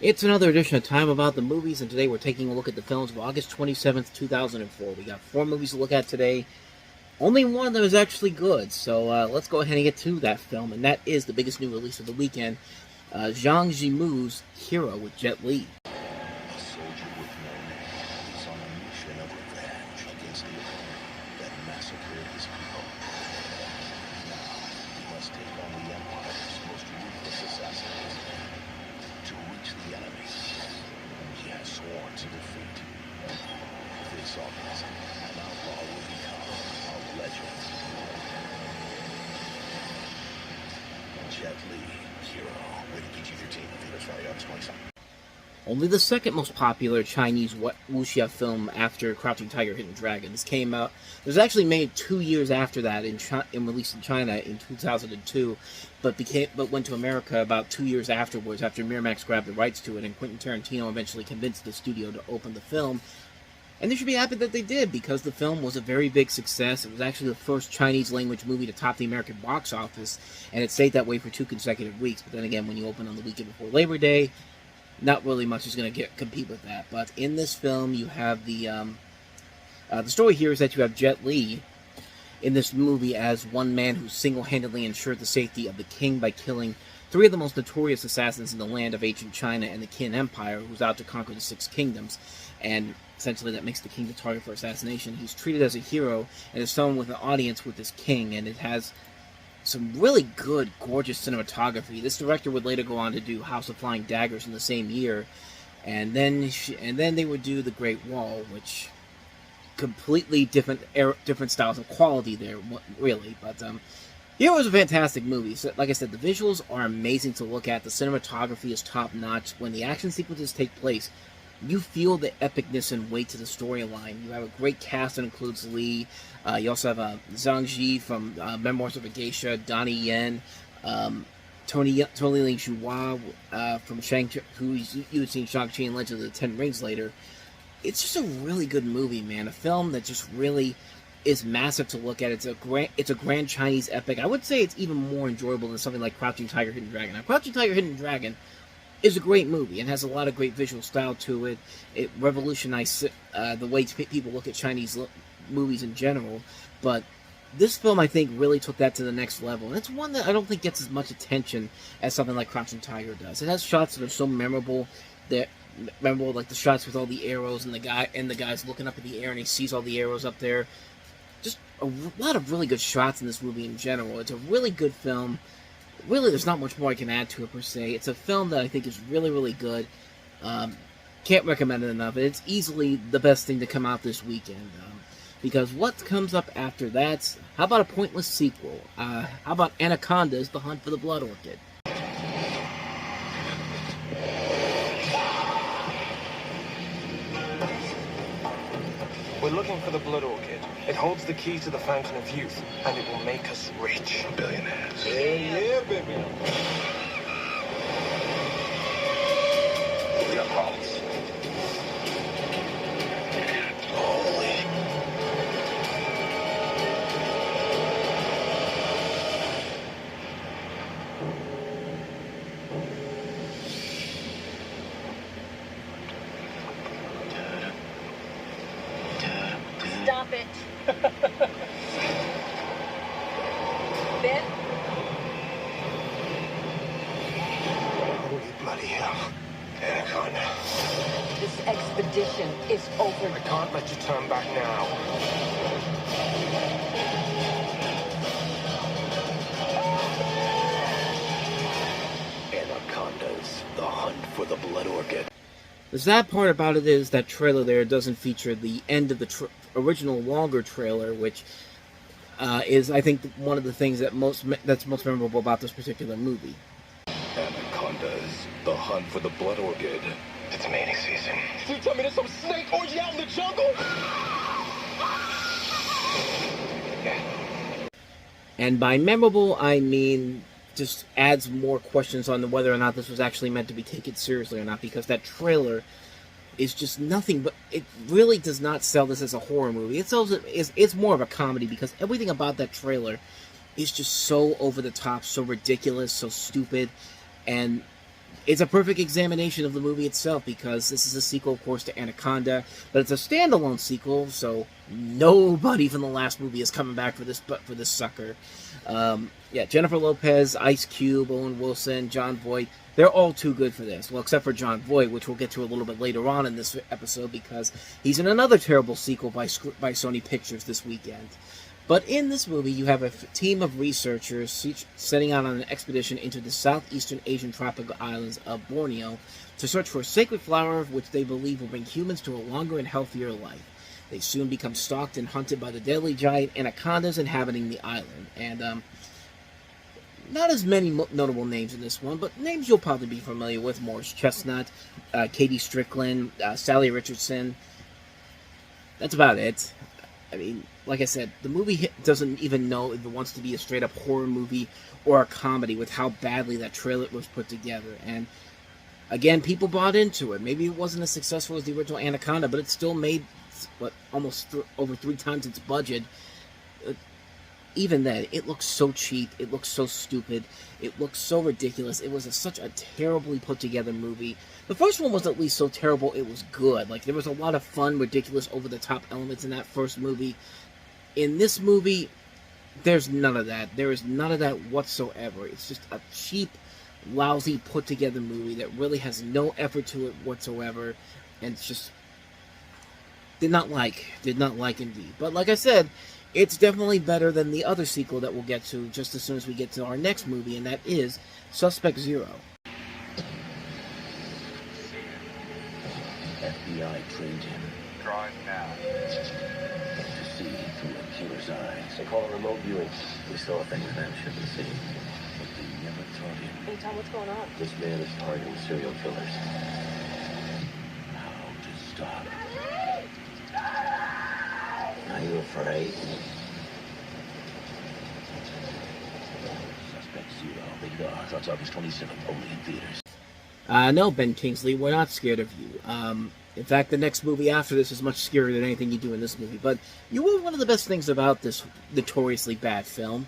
It's another edition of Time About the Movies, and today we're taking a look at the films of August 27th, 2004. We got 4 movies to look at today. Only one that was actually good, so let's go ahead and get to that film, and that is the biggest new release of the weekend, Zhang Yimou's Hero with Jet Li. A soldier with no name is on a mission of revenge against the enemy that massacred his people. Now, he must take on the Empire's most ruthless assassins. To reach the enemy, he has sworn to defeat. This August, an outlaw will become a legend. Jet Li, Hero, rated PG-13, theaters Friday, August 22nd. Only the second most popular Chinese wuxia film after Crouching Tiger, Hidden Dragon. This came out, it was actually made 2 years after that and released in China in 2002, but went to America about 2 years afterwards after Miramax grabbed the rights to it, and Quentin Tarantino eventually convinced the studio to open the film. And they should be happy that they did, because the film was a very big success. It was actually the first Chinese-language movie to top the American box office, and it stayed that way for 2 consecutive weeks. But then again, when you open on the weekend before Labor Day, not really much is going to compete with that. But in this film, you have the story here is that you have Jet Li in this movie as one man who single-handedly ensured the safety of the king by killing 3 of the most notorious assassins in the land of ancient China and the Qin Empire, who's out to conquer the 6 kingdoms. And essentially that makes the king the target for assassination. He's treated as a hero and is shown with an audience with this king, and it has some really good, gorgeous cinematography. This director would later go on to do House of Flying Daggers in the same year, and then they would do The Great Wall, which completely different styles of quality there, really. But here was a fantastic movie. So, like I said, the visuals are amazing to look at. The cinematography is top notch. When the action sequences take place, you feel the epicness and weight to the storyline. You have a great cast that includes Lee. You also have Zhang Ji from Memoirs of a Geisha, Donnie Yen, Tony Ling Chua from Shang-Chi, who you had seen Shang-Chi and Legend of the Ten Rings later. It's just a really good movie, man. A film that just really is massive to look at. It's a grand Chinese epic. I would say it's even more enjoyable than something like Crouching Tiger, Hidden Dragon. Now, Crouching Tiger, Hidden Dragon is a great movie and has a lot of great visual style to it. It revolutionized the way people look at Chinese movies in general. But this film, I think, really took that to the next level. And it's one that I don't think gets as much attention as something like Crouching Tiger does. It has shots that are so memorable. Like the shots with all the arrows and the guy's looking up in the air and he sees all the arrows up there. Just a lot of really good shots in this movie in general. It's a really good film. Really, there's not much more I can add to it, per se. It's a film that I think is really, really good. Can't recommend it enough. It's easily the best thing to come out this weekend. Because what comes up after that? How about a pointless sequel? How about Anacondas, The Hunt for the Blood Orchid? We're looking for the Blood Orchid. It holds the key to the Fountain of Youth, and it will make us rich. Billionaires. Yeah, baby. We got problems. Holy. Stop it. Ben? Holy bloody hell. Anaconda. This expedition is over. I can't let you turn back now. Anacondas, the hunt for the blood orchid. The sad part about it is that trailer there doesn't feature the end of the original longer trailer, which is, I think, one of the things that's most memorable about this particular movie. Anacondas, the hunt for the blood orchid. It's mating season. You tell me there's some snake orgy out in the jungle? And by memorable, I mean just adds more questions on whether or not this was actually meant to be taken seriously or not, because that trailer is just nothing but, it really does not sell this as a horror movie. It's more of a comedy, because everything about that trailer is just so over the top, so ridiculous, so stupid, and It's a perfect examination of the movie itself, because this is a sequel, of course, to Anaconda, but it's a standalone sequel, so nobody from the last movie is coming back for this, but for this sucker. Yeah, Jennifer Lopez, Ice Cube, Owen Wilson, Jon Voight, they're all too good for this. Well, except for Jon Voight, which we'll get to a little bit later on in this episode, because he's in another terrible sequel by Sony Pictures this weekend. But in this movie, you have a team of researchers setting out on an expedition into the southeastern Asian tropical islands of Borneo to search for a sacred flower which they believe will bring humans to a longer and healthier life. They soon become stalked and hunted by the deadly giant anacondas inhabiting the island. And not as many notable names in this one, but names you'll probably be familiar with: Morris Chestnut, Katie Strickland, Sally Richardson. That's about it. I mean, like I said, the movie doesn't even know if it wants to be a straight-up horror movie or a comedy with how badly that trailer was put together. And again, people bought into it. Maybe it wasn't as successful as the original Anaconda, but it still made, almost over 3 times its budget. Even then, it looks so cheap, it looks so stupid, it looks so ridiculous. It was such a terribly put-together movie. The first one was at least so terrible it was good. Like, there was a lot of fun, ridiculous, over-the-top elements in that first movie. In this movie, there's none of that. There is none of that whatsoever. It's just a cheap, lousy, put-together movie that really has no effort to it whatsoever, and it's just did not like indeed. But like I said, it's definitely better than the other sequel that we'll get to just as soon as we get to our next movie, and that is Suspect Zero. FBI trained him Drive now. to see through a killer's eyes. They call it remote viewing. We saw things men shouldn't see. But they never taught him Hey, Tom, what's going on? This man is targeting serial killers. how to stop. Are you afraid? Suspect Zero. Rated R. Starts August 27th. Only in theaters. No, Ben Kingsley, we're not scared of you. In fact, the next movie after this is much scarier than anything you do in this movie. But you were one of the best things about this notoriously bad film.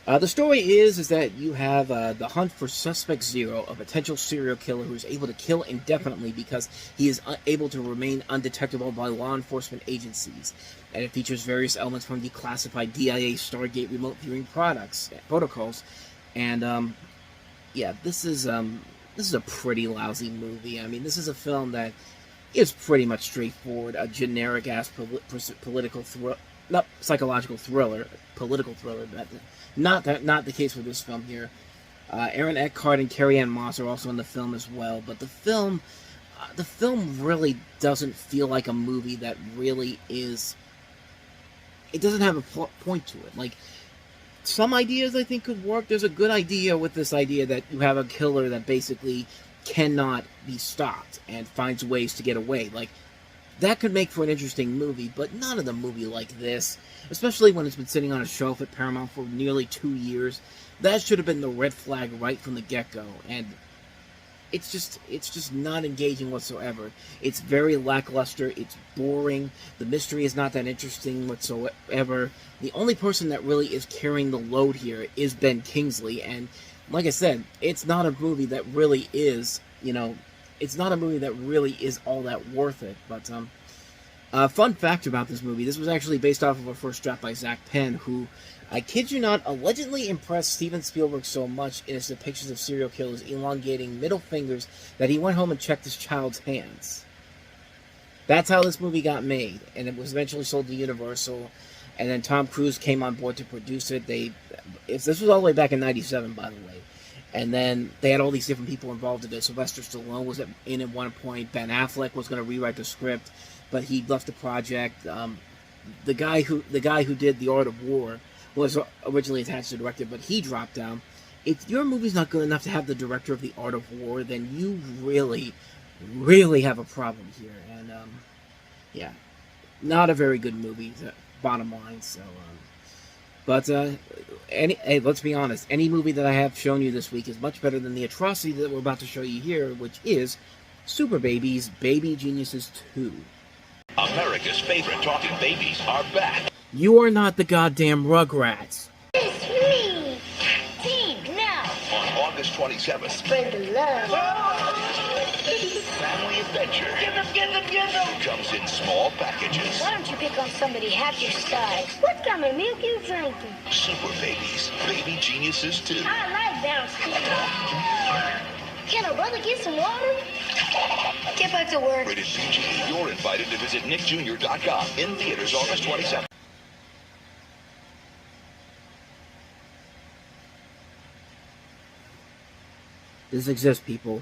The story is that you have the hunt for Suspect Zero, a potential serial killer who is able to kill indefinitely because he is able to remain undetectable by law enforcement agencies. And it features various elements from the classified DIA Stargate remote viewing protocols. And yeah, this is a pretty lousy movie. I mean, this is a film that is pretty much straightforward, a generic-ass political thriller, not psychological thriller, political thriller. Not the case with this film here. Aaron Eckhart and Carrie-Anne Moss are also in the film as well, but the film really doesn't feel like a movie that really is. It doesn't have a point to it. Like, some ideas I think could work. There's a good idea with this idea that you have a killer that basically cannot be stopped and finds ways to get away. Like, that could make for an interesting movie, but not in a movie like this, especially when it's been sitting on a shelf at Paramount for nearly 2 years. That should have been the red flag right from the get-go, and it's just not engaging whatsoever. It's very lackluster, it's boring, the mystery is not that interesting whatsoever. The only person that really is carrying the load here is Ben Kingsley, and like I said, it's not a movie that really is, it's not a movie that really is all that worth it. But fun fact about this movie, this was actually based off of a first draft by Zach Penn, who, I kid you not, allegedly impressed Steven Spielberg so much in his depictions of serial killers elongating middle fingers that he went home and checked his child's hands. That's how this movie got made, and it was eventually sold to Universal, and then Tom Cruise came on board to produce it. This was all the way back in '97, by the way. And then they had all these different people involved in it. Sylvester Stallone was in at one point. Ben Affleck was going to rewrite the script, but he left the project. The guy who did The Art of War was originally attached to director, but he dropped out. If your movie's not good enough to have the director of The Art of War, then you really, really have a problem here. And yeah, not a very good movie. Bottom line. So, but hey, let's be honest. Any movie that I have shown you this week is much better than the atrocity that we're about to show you here, which is Superbabies, Baby Geniuses 2. America's favorite talking babies are back. You are not the goddamn Rugrats. It's me! Team, now! On August 27th. Spread the love. Family adventure. Get them. Comes in small packages. Why don't you pick on somebody half your size? What kind of milk you drinking? Superbabies. Baby geniuses too. I like brown skin. Can a brother get some water? Get back to work. Rated PG. You're invited to visit nickjr.com. In theaters August 27th. This exists, people.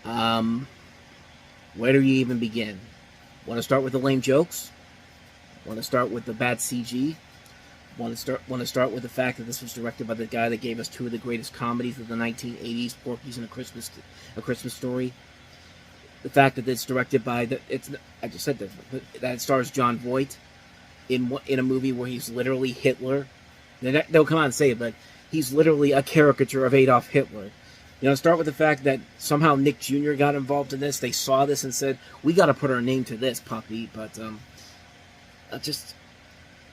Where do you even begin? Want to start with the lame jokes? Want to start with the bad CG? Want to start with the fact that this was directed by the guy that gave us two of the greatest comedies of the 1980s, Porky's and A Christmas Story. The fact that it's directed by I just said this, but that it stars Jon Voight in a movie where he's literally Hitler. They'll come out and say it, but he's literally a caricature of Adolf Hitler. You know, start with the fact that somehow Nick Jr. got involved in this. They saw this and said, we got to put our name to this puppy. But just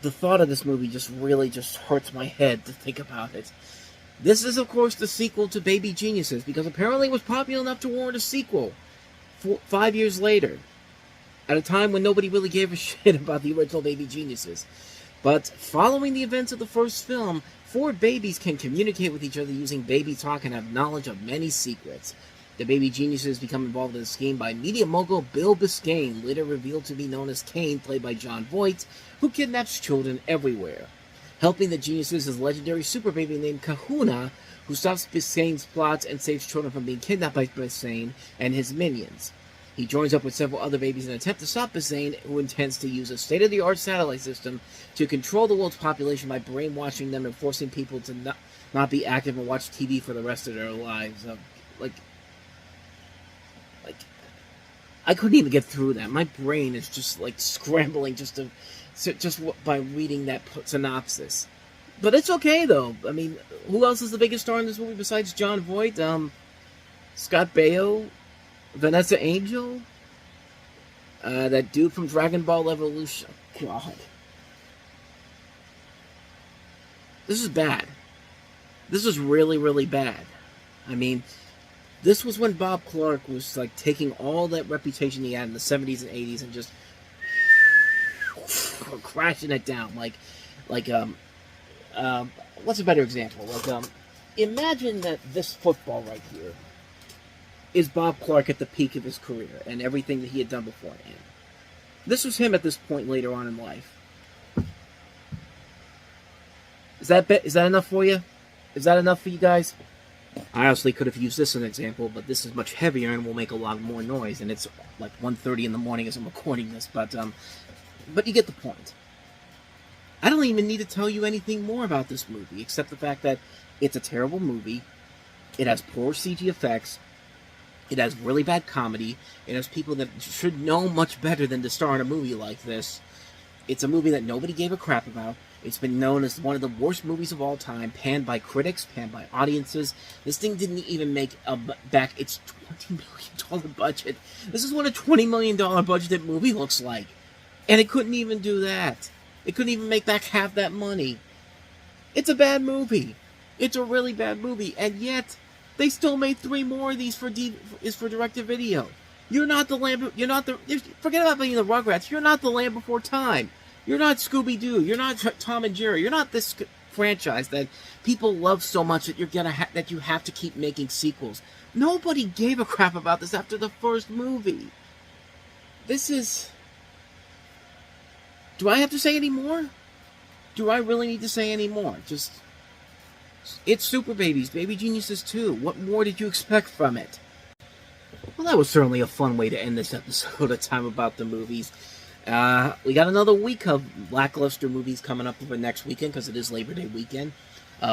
the thought of this movie just really just hurts my head to think about it. This is, of course, the sequel to Baby Geniuses, because apparently it was popular enough to warrant a sequel 5 years later, at a time when nobody really gave a shit about the original Baby Geniuses. But following the events of the first film, 4 babies can communicate with each other using baby talk and have knowledge of many secrets. The Baby Geniuses become involved in a scheme by media mogul Bill Biscayne, later revealed to be known as Kane, played by Jon Voight, who kidnaps children everywhere. Helping the geniuses is legendary super baby named Kahuna, who stops Biscayne's plots and saves children from being kidnapped by Biscayne and his minions. He joins up with several other babies in an attempt to stop Biscayne, who intends to use a state-of-the-art satellite system to control the world's population by brainwashing them and forcing people to not be active and watch TV for the rest of their lives. I couldn't even get through that. My brain is just like scrambling just by reading that synopsis. But it's okay though. I mean, who else is the biggest star in this movie besides Jon Voight? Scott Baio, Vanessa Angel, that dude from Dragon Ball Evolution. God, this is bad. This is really, really bad. I mean, this was when Bob Clark was like taking all that reputation he had in the 70s and 80s and just crashing it down. What's a better example? Imagine that this football right here is Bob Clark at the peak of his career and everything that he had done beforehand. This was him at this point later on in life. Is that enough for you? Is that enough for you guys? I honestly could have used this as an example, but this is much heavier and will make a lot more noise, and it's like 1:30 in the morning as I'm recording this, but you get the point. I don't even need to tell you anything more about this movie, except the fact that it's a terrible movie, it has poor CG effects, it has really bad comedy, it has people that should know much better than to star in a movie like this. It's a movie that nobody gave a crap about. It's been known as one of the worst movies of all time, panned by critics, panned by audiences. This thing didn't even make back its $20 million budget. This is what a $20 million budgeted movie looks like. And it couldn't even do that. It couldn't even make back half that money. It's a bad movie. It's a really bad movie. And yet, they still made 3 more of these for direct-to-video. You're not the land... Forget about being the Rugrats. You're not the Land Before Time. You're not Scooby-Doo. You're not Tom and Jerry. You're not this franchise that people love so much that that you have to keep making sequels. Nobody gave a crap about this after the first movie. This is... Do I have to say any more? Do I really need to say any more? Just... It's Superbabies, Baby Geniuses 2. What more did you expect from it? Well, that was certainly a fun way to end this episode of Time About the Movies. We got another week of lackluster movies coming up over next weekend because it is Labor Day weekend.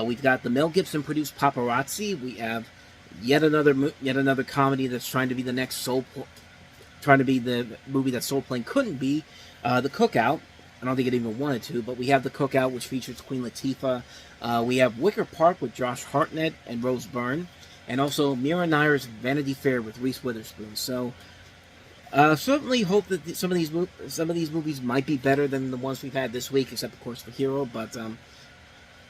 We've got the Mel Gibson produced Paparazzi. We have yet another comedy that's trying to be the next trying to be the movie that Soul Plane couldn't be. The Cookout. I don't think it even wanted to, but we have The Cookout, which features Queen Latifah. We have Wicker Park with Josh Hartnett and Rose Byrne, and also Mira Nair's Vanity Fair with Reese Witherspoon. So. Certainly hope that some of these movies might be better than the ones we've had this week, except of course for Hero. But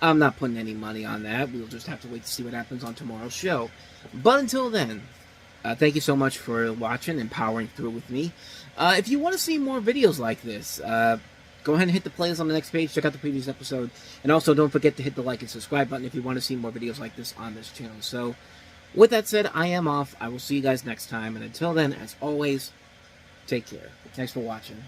I'm not putting any money on that. We'll just have to wait to see what happens on tomorrow's show. But until then, thank you so much for watching and powering through with me. If you want to see more videos like this, go ahead and hit the playlist on the next page. Check out the previous episode. And also, don't forget to hit the like and subscribe button if you want to see more videos like this on this channel. So, with that said, I am off. I will see you guys next time. And until then, as always, take care. Thanks for watching.